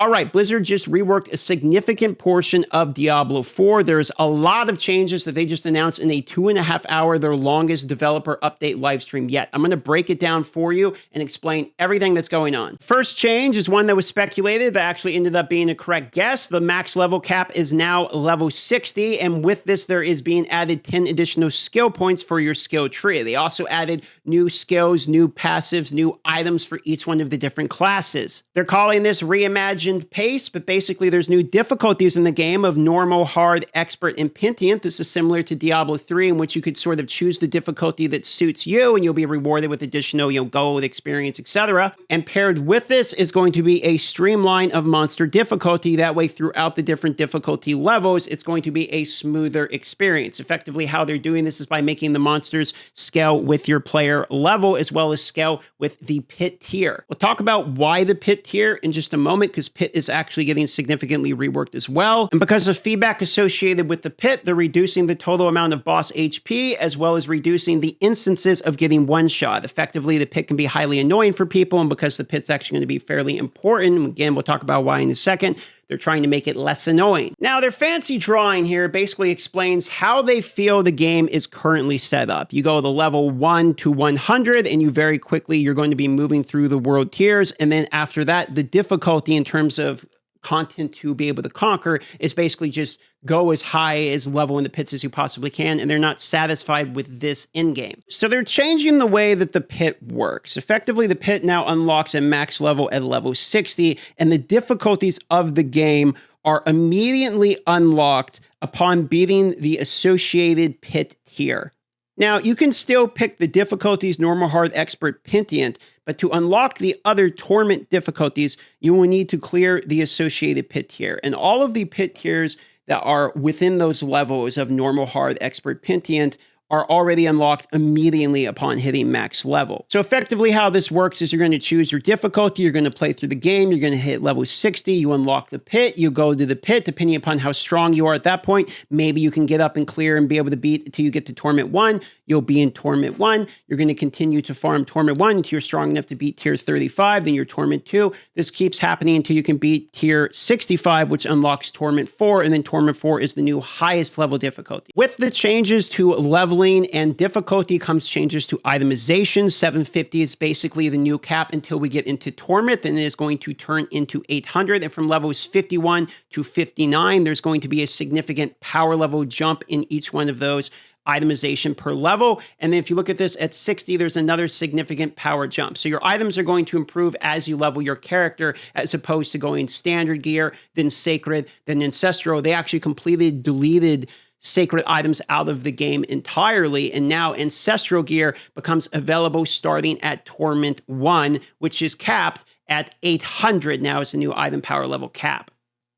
All right, Blizzard just reworked a significant portion of Diablo 4. There's a lot of changes that they just announced in a 2.5 hour, their longest developer update live stream yet. I'm going to break it down for you and explain everything that's going on. First change is one that was speculated that actually ended up being a correct guess. The max level cap is now level 60, and with this, there is being added 10 additional skill points for your skill tree. They also added new skills, new passives, new items for each one of the different classes. They're calling this reimagined pace, but basically there's new difficulties in the game of normal, hard, expert, and Pentient. This is similar to Diablo 3, in which you could sort of choose the difficulty that suits you, and you'll be rewarded with additional, gold, experience, etc. And paired with this is going to be a streamline of monster difficulty. That way, throughout the different difficulty levels, it's going to be a smoother experience. Effectively, how they're doing this is by making the monsters scale with your player level, as well as scale with the pit tier. We'll talk about why the pit tier in just a moment, because pit is actually getting significantly reworked as well. And because of feedback associated with the pit, they're reducing the total amount of boss HP, as well as reducing the instances of getting one shot. Effectively, the pit can be highly annoying for people, and because the pit's actually going to be fairly important, again, we'll talk about why in a second, they're trying to make it less annoying. Now, their fancy drawing here basically explains how they feel the game is currently set up. You go to level 1 to 100, and you're going to be moving through the world tiers. And then after that, the difficulty in terms of content to be able to conquer is basically just go as high as level in the pits as you possibly can, and they're not satisfied with this in-game. So they're changing the way that the pit works. Effectively, the pit now unlocks a max level at level 60, and the difficulties of the game are immediately unlocked upon beating the associated pit tier. Now, you can still pick the difficulties normal, hard, expert, Pentient, but to unlock the other torment difficulties, you will need to clear the associated pit tier. And all of the pit tiers that are within those levels of normal, hard, expert, Pentient are already unlocked immediately upon hitting max level. So effectively how this works is you're going to choose your difficulty, you're going to play through the game, you're going to hit level 60, you unlock the pit, you go to the pit, depending upon how strong you are at that point, maybe you can get up and clear and be able to beat until you get to Torment 1, you'll be in Torment 1, you're going to continue to farm Torment 1 until you're strong enough to beat tier 35, then you're Torment 2, this keeps happening until you can beat tier 65, which unlocks Torment 4, and then Torment 4 is the new highest level difficulty. With the changes to leveling and difficulty comes changes to itemization. 750 is basically the new cap until we get into Torment, and it is going to turn into 800. And from levels 51 to 59, there's going to be a significant power level jump in each one of those itemization per level. And then if you look at this at 60, there's another significant power jump. So your items are going to improve as you level your character, as opposed to going standard gear, then sacred, then ancestral. They actually completely deleted sacred items out of the game entirely, and now ancestral gear becomes available starting at Torment 1, which is capped at 800 now as the new item power level cap.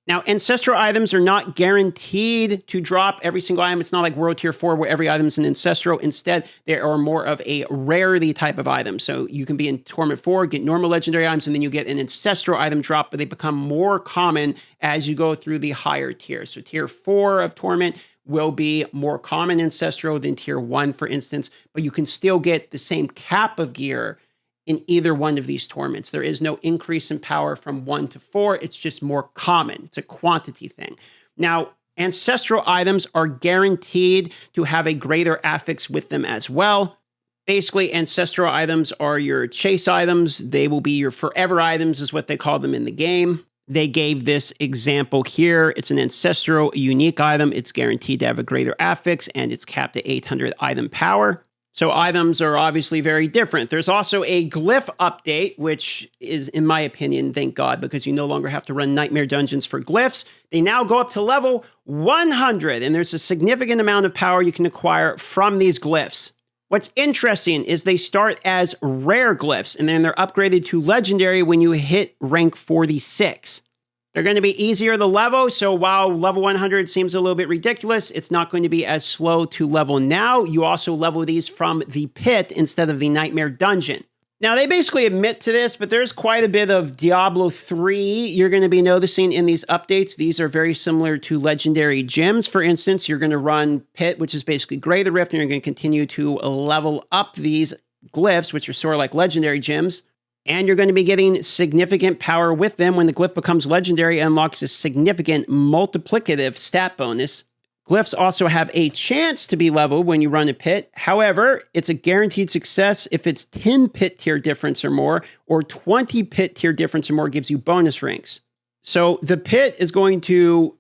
Now, ancestral items are not guaranteed to drop every single item. It's not like World Tier 4 where every item is an ancestral. Instead, they are more of a rarity type of item. So you can be in Torment 4, get normal legendary items, and then you get an ancestral item drop, but they become more common as you go through the higher tiers. So Tier 4 of Torment will be more common ancestral than Tier 1, for instance, but you can still get the same cap of gear in either one of these torments. There is no increase in power from 1 to 4. It's just more common. It's a quantity thing. Now, ancestral items are guaranteed to have a greater affix with them as well. Basically, ancestral items are your chase items. They will be your forever items, is what they call them in the game. They gave this example here. It's an ancestral unique item. It's guaranteed to have a greater affix, and it's capped at 800 item power. So items are obviously very different. There's also a glyph update, which is, in my opinion, thank God, because you no longer have to run nightmare dungeons for glyphs. They now go up to level 100, and there's a significant amount of power you can acquire from these glyphs. What's interesting is they start as rare glyphs, and then they're upgraded to legendary when you hit rank 46. They're going to be easier to level, so while level 100 seems a little bit ridiculous, it's not going to be as slow to level now. You also level these from the pit instead of the nightmare dungeon. Now, they basically admit to this, but there's quite a bit of Diablo 3 you're going to be noticing in these updates. These are very similar to legendary gems. For instance, you're going to run Pit, which is basically Greater Rift, and you're going to continue to level up these glyphs, which are sort of like legendary gems. And you're going to be getting significant power with them. When the glyph becomes legendary, it unlocks a significant multiplicative stat bonus. Glyphs also have a chance to be leveled when you run a pit. However, it's a guaranteed success if it's 10 pit tier difference or more, or 20 pit tier difference or more gives you bonus ranks. So the pit is going to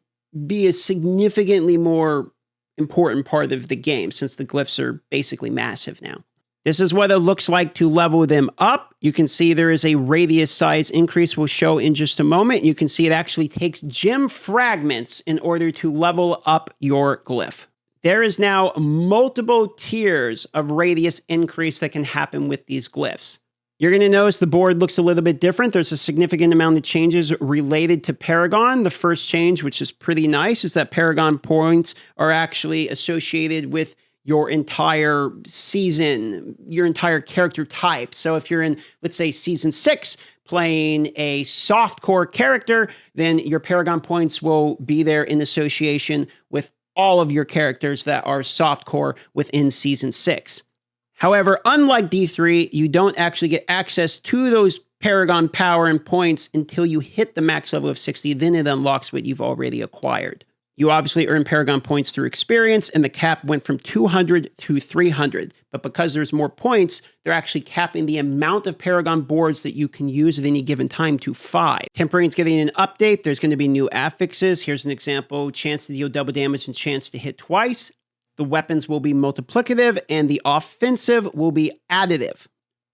be a significantly more important part of the game since the glyphs are basically massive now. This is what it looks like to level them up. You can see there is a radius size increase we'll show in just a moment. You can see it actually takes gem fragments in order to level up your glyph. There is now multiple tiers of radius increase that can happen with these glyphs. You're going to notice the board looks a little bit different. There's a significant amount of changes related to Paragon. The first change, which is pretty nice, is that Paragon points are actually associated with your entire season, your entire character type. So if you're in, let's say, season 6, playing a softcore character, then your Paragon points will be there in association with all of your characters that are softcore within season 6. However, unlike D3, you don't actually get access to those Paragon power and points until you hit the max level of 60. Then it unlocks what you've already acquired. You obviously earn Paragon points through experience, and the cap went from 200 to 300. But because there's more points, they're actually capping the amount of Paragon boards that you can use at any given time to 5. Temporary's getting an update. There's going to be new affixes. Here's an example. Chance to deal double damage and chance to hit twice. The weapons will be multiplicative, and the offensive will be additive.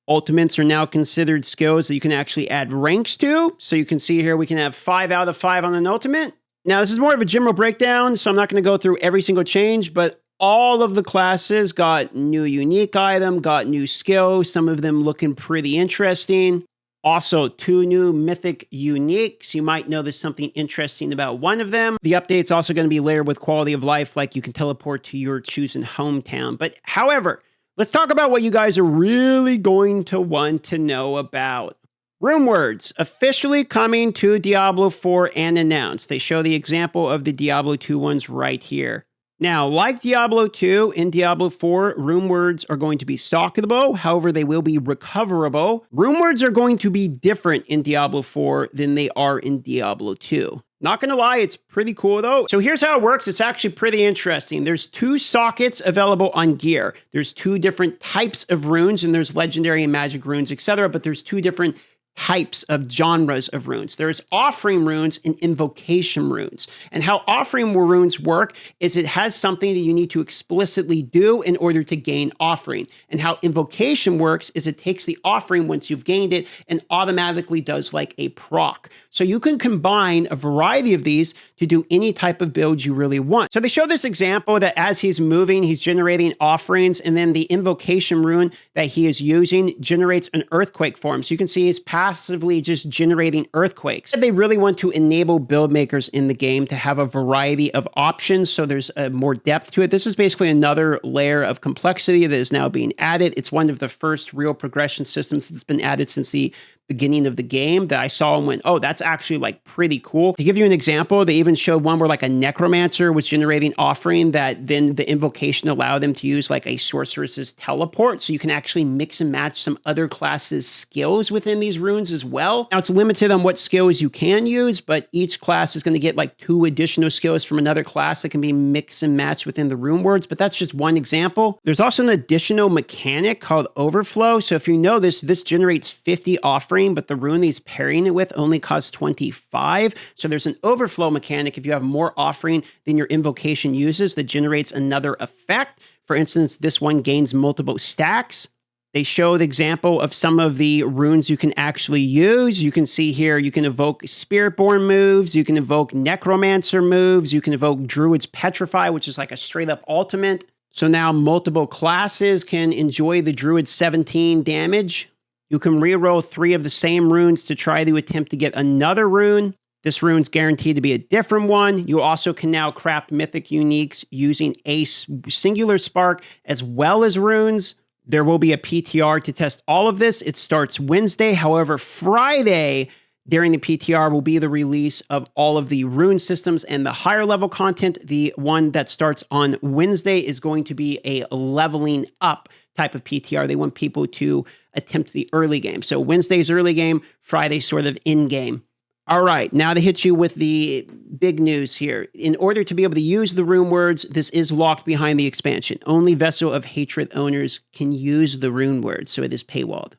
Ultimates are now considered skills that you can actually add ranks to. So you can see here we can have 5 out of 5 on an ultimate. Now, this is more of a general breakdown, so I'm not going to go through every single change, but all of the classes got new unique item, got new skills, some of them looking pretty interesting. Also, 2 new mythic uniques. You might know there's something interesting about one of them. The update's also going to be layered with quality of life, like you can teleport to your chosen hometown. But however, let's talk about what you guys are really going to want to know about. Runewords, officially coming to Diablo 4 and announced. They show the example of the Diablo 2 ones right here. Now, like Diablo 2, in Diablo 4, Runewords are going to be stockable. However, they will be recoverable. Runewords are going to be different in Diablo 4 than they are in Diablo 2. Not gonna lie, it's pretty cool though. So here's how it works. It's actually pretty interesting. There's 2 sockets available on gear. There's 2 different types of runes, and there's legendary and magic runes, etc. But there's 2 different types of genres of runes. There's offering runes and invocation runes. And how offering runes work is it has something that you need to explicitly do in order to gain offering. And how invocation works is it takes the offering once you've gained it and automatically does like a proc. So you can combine a variety of these to do any type of build you really want. So they show this example that as he's moving, he's generating offerings, and then the invocation rune that he is using generates an earthquake for him. So you can see he's passively just generating earthquakes. They really want to enable build makers in the game to have a variety of options, so there's more depth to it. This is basically another layer of complexity that is now being added. It's one of the first real progression systems that's been added since the beginning of the game that I saw and went, oh, that's actually like pretty cool. To give you an example, they even showed one where like a necromancer was generating offering that then the invocation allowed them to use like a sorceress's teleport. So you can actually mix and match some other classes' skills within these runes as well. Now it's limited on what skills you can use, but each class is going to get like 2 additional skills from another class that can be mixed and matched within the rune words, but that's just one example. There's also an additional mechanic called overflow. So if you know this generates 50 offerings, but the rune he's pairing it with only costs 25. So there's an overflow mechanic if you have more offering than your invocation uses that generates another effect. For instance, this one gains multiple stacks. They show the example of some of the runes you can actually use. You can see here, you can evoke Spiritborn moves, you can evoke Necromancer moves, you can evoke Druid's Petrify, which is like a straight up ultimate. So now multiple classes can enjoy the Druid's 17 damage. You can reroll 3 of the same runes to try to attempt to get another rune. This rune's guaranteed to be a different one. You also can now craft mythic uniques using a singular spark as well as runes. There will be a PTR to test all of this. It starts Wednesday. However, Friday during the PTR will be the release of all of the rune systems and the higher level content. The one that starts on Wednesday is going to be a leveling up type of PTR. They want people to attempt the early game. So Wednesday's early game, Friday sort of in game. All right, now to hit you with the big news here. In order to be able to use the Runewords, this is locked behind the expansion. Only Vessel of Hatred owners can use the Runewords, so it is paywalled.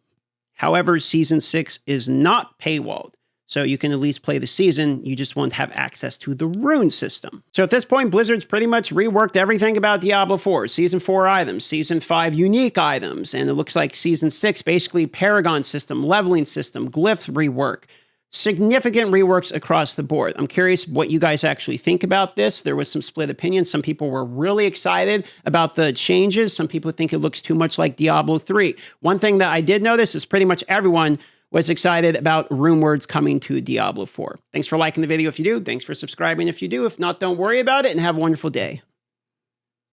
However, Season 6 is not paywalled, so you can at least play the season, you just won't have access to the rune system. So at this point, Blizzard's pretty much reworked everything about Diablo 4. Season 4 items, Season 5 unique items, and it looks like Season 6, basically Paragon system, leveling system, Glyph Rework. Significant reworks across the board. I'm curious what you guys actually think about this. There was some split opinions. Some people were really excited about the changes. Some people think it looks too much like Diablo 3. One thing that I did notice is pretty much everyone was excited about Runewords coming to Diablo 4. Thanks for liking the video if you do. Thanks for subscribing if you do. If not, don't worry about it and have a wonderful day.